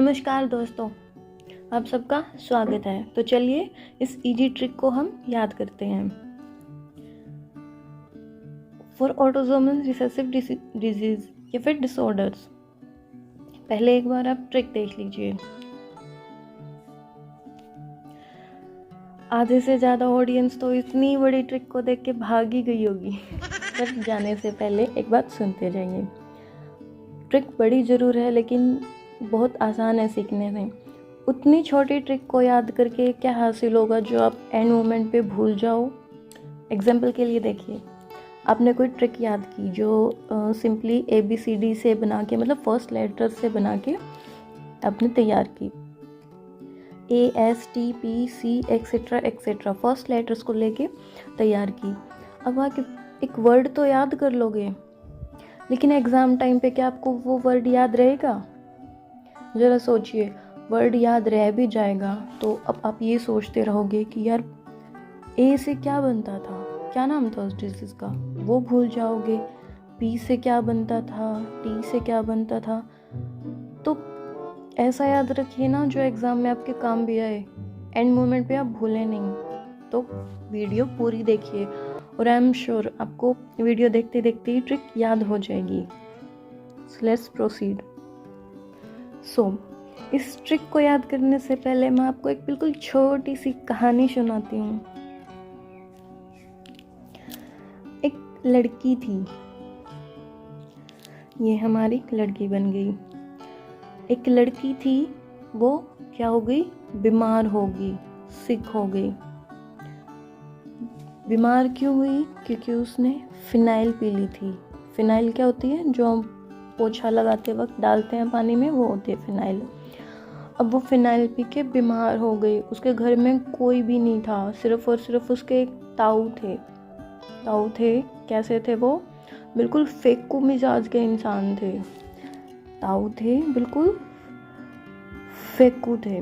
नमस्कार दोस्तों, आप सबका स्वागत है। तो चलिए इस इजी ट्रिक को हम याद करते हैं। फॉर ऑटोसोमल रिसेसिव डिजीज या फिर डिसऑर्डर्स, पहले एक बार आप ट्रिक देख लीजिए। आधे से ज़्यादा ऑडियंस तो इतनी बड़ी ट्रिक को देख के भाग ही गई होगी। पर जाने से पहले एक बात सुनते जाइए। ट्रिक बड़ी ज़रूर है लेकिन बहुत आसान है सीखने में। उतनी छोटी ट्रिक को याद करके क्या हासिल होगा जो आप एंड मोमेंट पे भूल जाओ। एग्जाम्पल के लिए देखिए, आपने कोई ट्रिक याद की जो सिंपली ABCD से बना के, मतलब फर्स्ट लेटर से बना के आपने तैयार की। ASTPC etcetera etcetera first letters को लेके तैयार की। अब आप एक वर्ड तो याद कर लोगे, लेकिन एग्ज़ाम टाइम पे क्या आपको वो वर्ड याद रहेगा? ज़रा सोचिए, वर्ड याद रह भी जाएगा तो अब आप ये सोचते रहोगे कि यार A से क्या बनता था, क्या नाम था उस डिजीज़ का, वो भूल जाओगे। P से क्या बनता था, T से क्या बनता था। तो ऐसा याद रखिए ना जो एग्ज़ाम में आपके काम भी आए, एंड मोमेंट पे आप भूलें नहीं। तो वीडियो पूरी देखिए और आई एम श्योर आपको वीडियो देखते देखते ही ट्रिक याद हो जाएगी। So let's proceed. इस ट्रिक को याद करने से पहले मैं आपको एक बिल्कुल छोटी सी कहानी सुनाती हूँ। एक लड़की थी, ये हमारी लड़की बन गई। एक लड़की थी, वो क्या हो गई, बीमार हो गई, सिक हो गई। बीमार क्यों हुई? क्योंकि उसने फिनाइल पी ली थी। फिनाइल क्या होती है? जो हम पोछा लगाते वक्त डालते हैं पानी में, वो होती है फिनाइल। अब वो फिनाइल पी के बीमार हो गई। उसके घर में कोई भी नहीं था, सिर्फ और सिर्फ उसके एक ताऊ थे। कैसे थे वो? बिल्कुल फेकू मिजाज के इंसान थे। ताऊ थे, बिल्कुल फेकू थे।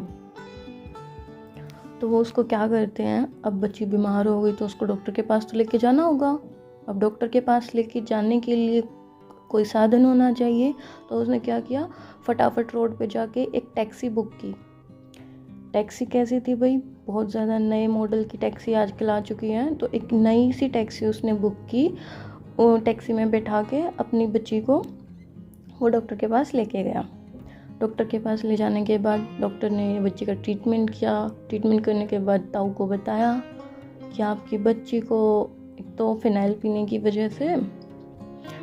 तो वो उसको क्या करते हैं, अब बच्ची बीमार हो गई तो उसको डॉक्टर के पास तो लेके जाना होगा। अब डॉक्टर के पास लेके जाने के लिए कोई साधन होना चाहिए। तो उसने क्या किया, फटाफट रोड पे जाके एक टैक्सी बुक की। टैक्सी कैसी थी भाई? बहुत ज़्यादा नए मॉडल की टैक्सी आजकल आ चुकी हैं। तो एक नई सी टैक्सी उसने बुक की। वो टैक्सी में बैठा के अपनी बच्ची को वो डॉक्टर के पास लेके गया। डॉक्टर के पास ले जाने के बाद डॉक्टर ने बच्ची का ट्रीटमेंट किया। ट्रीटमेंट करने के बाद ताऊ को बताया कि आपकी बच्ची को एक तो फिनाइल पीने की वजह से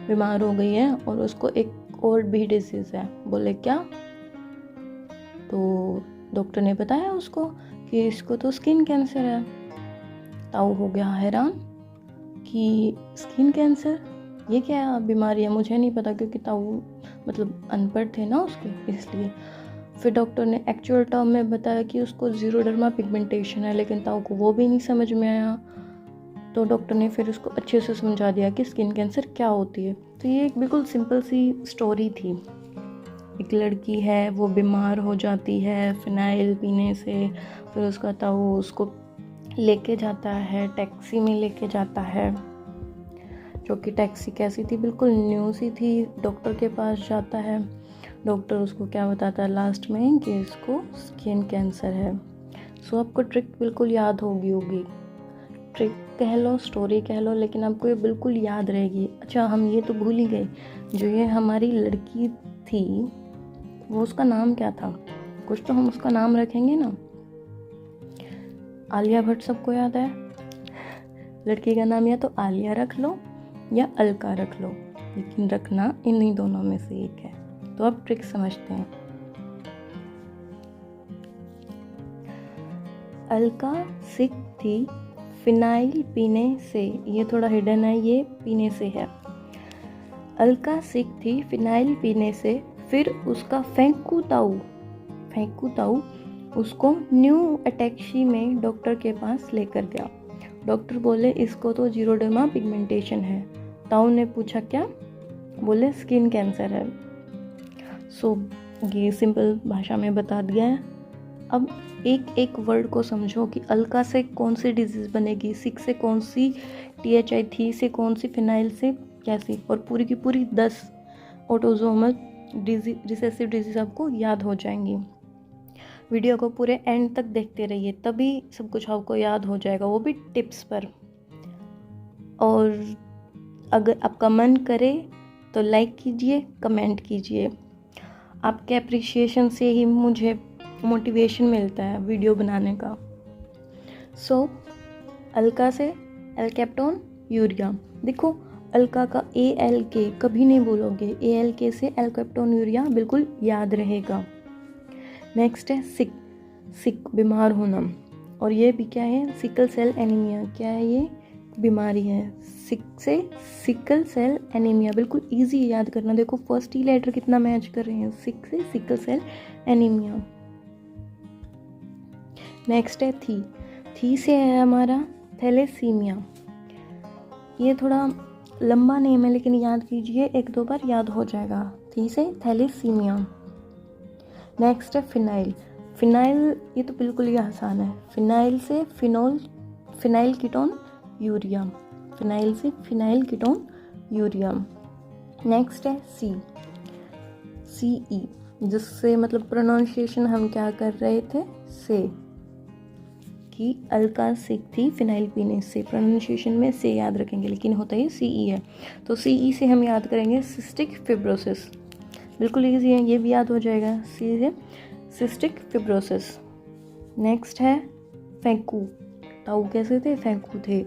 बीमार हो गई है और उसको एक और भी डिजीज़ है। बोले क्या? तो डॉक्टर ने बताया उसको कि इसको तो स्किन कैंसर है। ताऊ हो गया हैरान कि स्किन कैंसर, ये क्या बीमारी है, मुझे नहीं पता, क्योंकि ताऊ मतलब अनपढ़ थे ना उसके, इसलिए। फिर डॉक्टर ने एक्चुअल टर्म में बताया कि उसको ज़ीरोडर्मा पिगमेंटेशन है, लेकिन ताऊ को वो भी नहीं समझ में आया। तो डॉक्टर ने फिर उसको अच्छे से समझा दिया कि स्किन कैंसर क्या होती है। तो ये एक बिल्कुल सिंपल सी स्टोरी थी। एक लड़की है, वो बीमार हो जाती है फिनाइल पीने से। फिर उसका ताऊ उसको लेके जाता है, टैक्सी में लेके जाता है, जो कि टैक्सी कैसी थी, बिल्कुल न्यू सी थी। डॉक्टर के पास जाता है। डॉक्टर उसको क्या बताता है लास्ट में कि इसको स्किन कैंसर है। सो आपको ट्रिक बिल्कुल याद होगी। ट्रिक कह लो, स्टोरी कह लो, लेकिन आपको ये बिल्कुल याद रहेगी। अच्छा, हम ये तो भूल ही गए, जो ये हमारी लड़की थी वो उसका नाम क्या था? कुछ तो हम उसका नाम रखेंगे ना। आलिया भट्ट सबको याद है। लड़की का नाम या तो आलिया रख लो या अलका रख लो, लेकिन रखना इन्हीं दोनों में से एक है। तो अब ट्रिक समझते हैं। अलका सिक थी फिनाइल पीने से। ये थोड़ा हिडन है, ये पीने से है। अलका सिक थी फिनाइल पीने से, फिर उसका फेंकू ताऊ उसको न्यू अटैक्सी में डॉक्टर के पास लेकर गया। डॉक्टर बोले इसको तो ज़ीरोडर्मा पिगमेंटेशन है। ताऊ ने पूछा क्या? बोले स्किन कैंसर है। सो ये सिंपल भाषा में बता दिया है। अब एक एक वर्ड को समझो कि अलका से कौन सी डिजीज़ बनेगी, सिक से कौन सी, THI थी से कौन सी, फिनाइल से कैसी, और पूरी की पूरी 10 ऑटोसोमल रिसेसिव डिजीज़ आपको याद हो जाएंगी। वीडियो को पूरे एंड तक देखते रहिए, तभी सब कुछ आपको याद हो जाएगा, वो भी टिप्स पर। और अगर आपका मन करे तो लाइक कीजिए, कमेंट कीजिए। आपके अप्रिसिएशन से ही मुझे मोटिवेशन मिलता है वीडियो बनाने का। सो अल्का से एल्केप्टोन यूरिया। देखो अल्का का ALK कभी नहीं भूलोगे, ALK से एल्केप्टोन यूरिया बिल्कुल याद रहेगा। नेक्स्ट है सिक बीमार होना, और ये भी क्या है, सिकल सेल एनीमिया। क्या है ये, बीमारी है, सिक से सिकल सेल एनीमिया। बिल्कुल इजी याद करना, देखो फर्स्ट ही लेटर कितना मैच कर रहे हैं, सिक से सिकल सेल एनीमिया। नेक्स्ट है थी से है हमारा थैलेसीमिया। ये थोड़ा लंबा नेम है लेकिन याद कीजिए, 1-2 बार याद हो जाएगा। थी से थैलेसीमिया। नेक्स्ट है फिनाइल, ये तो बिल्कुल ही आसान है। फिनाइल से फिनाइल कीटोन यूरिया, फिनाइल से फिनाइल कीटोन यूरिया। नेक्स्ट है CE, जिससे मतलब प्रोनाउंसिएशन हम क्या कर रहे थे, से, कि अल्का सिक थी फिनाइल पीने से, प्रोनाउंसिएशन में से याद रखेंगे लेकिन होता ही CE है। तो CE से हम याद करेंगे सिस्टिक फिब्रोसिस, बिल्कुल ईजी है, ये भी याद हो जाएगा। सी से सिस्टिक फिब्रोसिस। नेक्स्ट है फैंकू, ताऊ कैसे थे, फैंकू थे,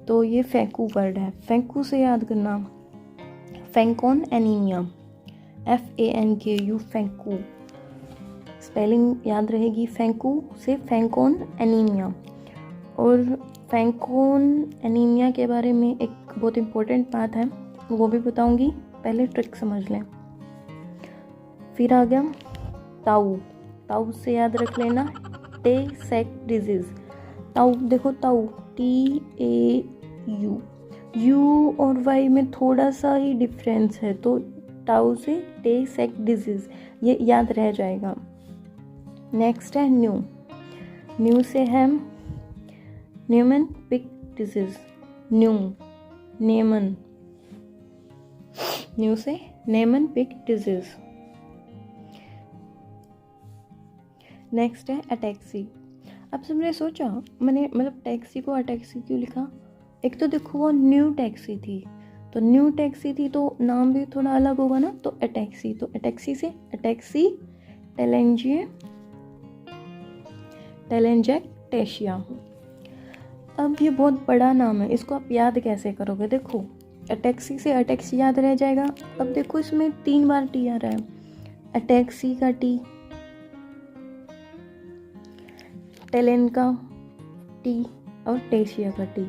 तो ये फैंकू वर्ड है। फैंकू से याद करना, फैंकोन एनीमिया, FANKU, फैंकू, स्पेलिंग याद रहेगी। फैंकू से फैंकोन एनीमिया। और फैंकोन एनीमिया के बारे में एक बहुत इम्पोर्टेंट बात है, वो भी बताऊंगी, पहले ट्रिक समझ लें। फिर आ गया ताऊ से याद रख लेना, टे सेक डिजीज़। ताऊ देखो, ताऊ TAU, U और Y में थोड़ा सा ही डिफरेंस है, तो ताऊ से टे सेक डिजीज़, ये याद रह जाएगा। नेक्स्ट है न्यू से है न्यूमन पिक डिजीज़, न्यू से नेमन पिक डिजीज़। नेक्स्ट है अटैक्सी। अब सबने सोचा, मैंने मतलब टैक्सी को अटैक्सी क्यों लिखा, एक तो देखो वो न्यू टैक्सी थी, तो न्यू टैक्सी थी तो नाम भी थोड़ा अलग होगा ना, तो अटैक्सी, तो अटैक्सी से अटैक्सी टेलेंजेक्टेशिया। अब ये बहुत बड़ा नाम है, इसको आप याद कैसे करोगे, देखो अटैक्सी से अटैक्सी याद रह जाएगा। अब देखो इसमें 3 बार टी आ रहा है, अटैक्सी का टी, टेलेन का टी और टेशिया का टी।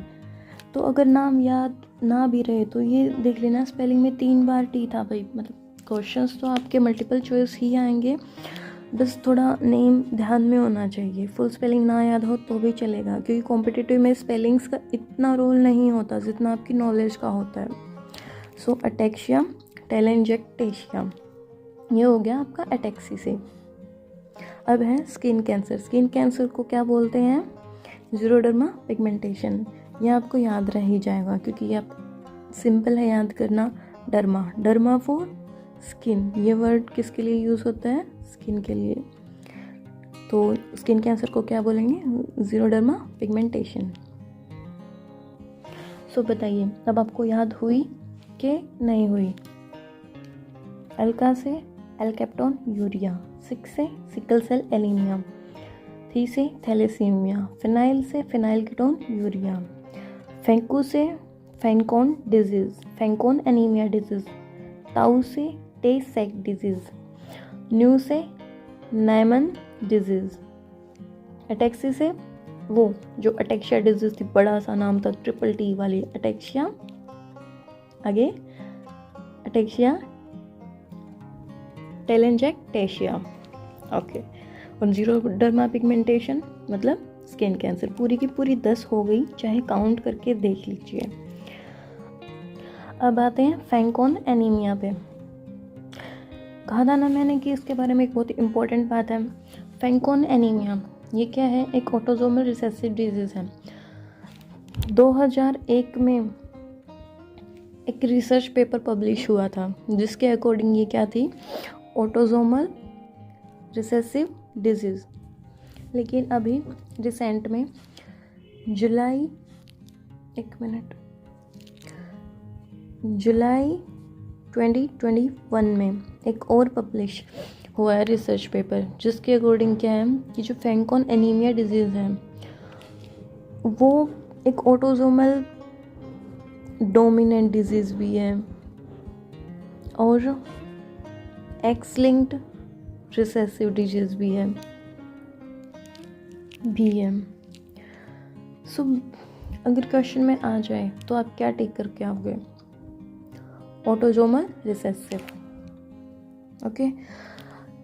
तो अगर नाम याद ना भी रहे तो ये देख लेना, स्पेलिंग में 3 बार टी था भाई। मतलब क्वेश्चंस तो आपके मल्टीपल चॉइस ही आएंगे, बस थोड़ा नेम ध्यान में होना चाहिए। फुल स्पेलिंग ना याद हो तो भी चलेगा, क्योंकि कॉम्पिटिटिव में स्पेलिंग्स का इतना रोल नहीं होता जितना आपकी नॉलेज का होता है। सो अटैक्सिया टेलेंजेक्टेशिया, ये हो गया आपका अटैक्सी से। अब है स्किन कैंसर। स्किन कैंसर को क्या बोलते हैं, ज़ीरोडर्मा पिगमेंटेशन। ये आपको याद रह ही जाएगा क्योंकि ये आप सिंपल है याद करना। डर्मा फॉर स्किन, ये वर्ड किसके लिए यूज़ होता है, स्किन के लिए। तो स्किन कैंसर को क्या बोलेंगे, ज़ीरोडर्मा पिगमेंटेशन। सो बताइए अब आपको याद हुई कि नहीं हुई। अल्का से एल्केप्टोन यूरिया, सिक से सिकल सेल एनीमिया, थी से थैलेसीमिया, फिनाइल से फिनाइल कीटोन यूरिया, फैंकू से फैंकोन डिजीज़, फैंकोन एनीमिया डिजीज़, ताऊ से टे सेक डिजीज़, न्यू से नाइमन डिजीज़, अटैक्सी से वो जो अटैक्सिया डिजीज़ थी, बड़ा सा नाम था, TTT वाली अटैक्सिया, आगे अटैक्सिया टेलेंजेक्टेशिया, ओके। और ज़ीरोडर्मा पिगमेंटेशन मतलब स्किन कैंसर। पूरी की पूरी 10 हो गई, चाहे काउंट करके देख लीजिए। अब आते हैं फैंकोन एनीमिया पे। कहा था ना मैंने कि इसके बारे में एक बहुत इंपॉर्टेंट बात है। फैंकोन एनीमिया ये क्या है, एक ऑटोसोमल रिसेसिव डिजीज़ है। 2001 में एक रिसर्च पेपर पब्लिश हुआ था जिसके अकॉर्डिंग ये क्या थी, ऑटोसोमल रिसेसिव डिजीज़। लेकिन अभी रिसेंट में जुलाई 2021 में एक और पब्लिश हुआ है रिसर्च पेपर, जिसके अकॉर्डिंग क्या है कि जो फैंकॉन एनीमिया डिजीज़ है वो एक ऑटोसोमल डोमिनेंट डिजीज़ भी है और एक्स लिंक्ड रिसेसिव डिजीज़ भी है। सो अगर क्वेश्चन में आ जाए तो आप क्या टिक करके आओगे? Autosomal recessive. ओके,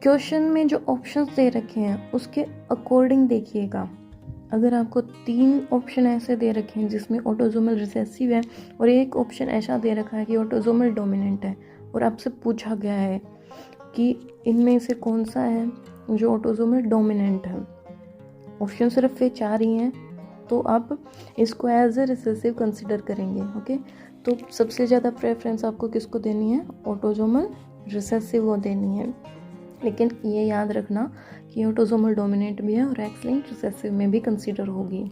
क्वेश्चन में जो ऑप्शंस दे रखे हैं उसके अकॉर्डिंग देखिएगा। अगर आपको 3 ऑप्शन ऐसे दे रखे हैं जिसमें ऑटोसोमल रिसेसिव है और एक ऑप्शन ऐसा दे रखा है कि ऑटोसोमल डोमिनेंट है, और आपसे पूछा गया है कि इनमें से कौन सा है जो ऑटोसोमल डोमिनेंट है, ऑप्शन सिर्फ ये 4 ही हैं, तो आप इसको एज ए रिसेसिव कंसिडर करेंगे। ओके, तो सबसे ज़्यादा प्रेफरेंस आपको किसको देनी है? ऑटोसोमल रिसेसिव को देनी है। लेकिन ये याद रखना कि ऑटोसोमल डोमिनेंट भी है और एक्स लिंक्ड रिसेसिव में भी कंसीडर होगी।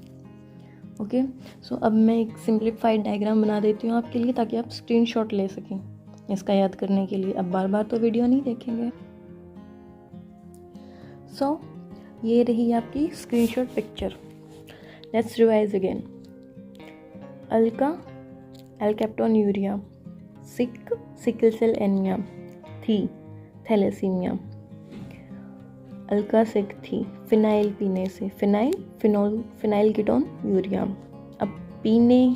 ओके, सो अब मैं एक सिंप्लीफाइड डायग्राम बना देती हूँ आपके लिए, ताकि आप स्क्रीनशॉट ले सकें इसका याद करने के लिए। अब बार बार तो वीडियो नहीं देखेंगे। सो ये रही आपकी screenshot picture. Let's revise again. Alka alkaptonuria, sickle cell anaemia, thalassaemia. Alka sick थी फिनाइल पीने से, फिनाइल कीटोन यूरिया। अब पीने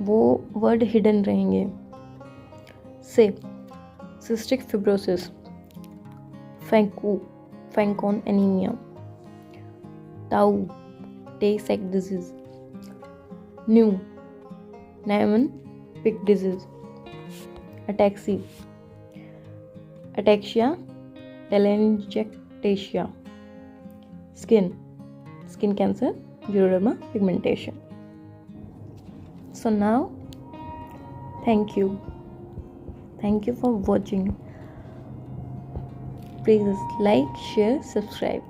वो वर्ड हिडन रहेंगे। से सिस्टिक फिब्रोसिस, फैंकॉन एनीमिया। ताऊ Tay Sachs disease. Niemann Pick disease. Ataxia telangiectasia. Skin cancer, xeroderma pigmentation. So now, thank you for watching. Please like, share, subscribe.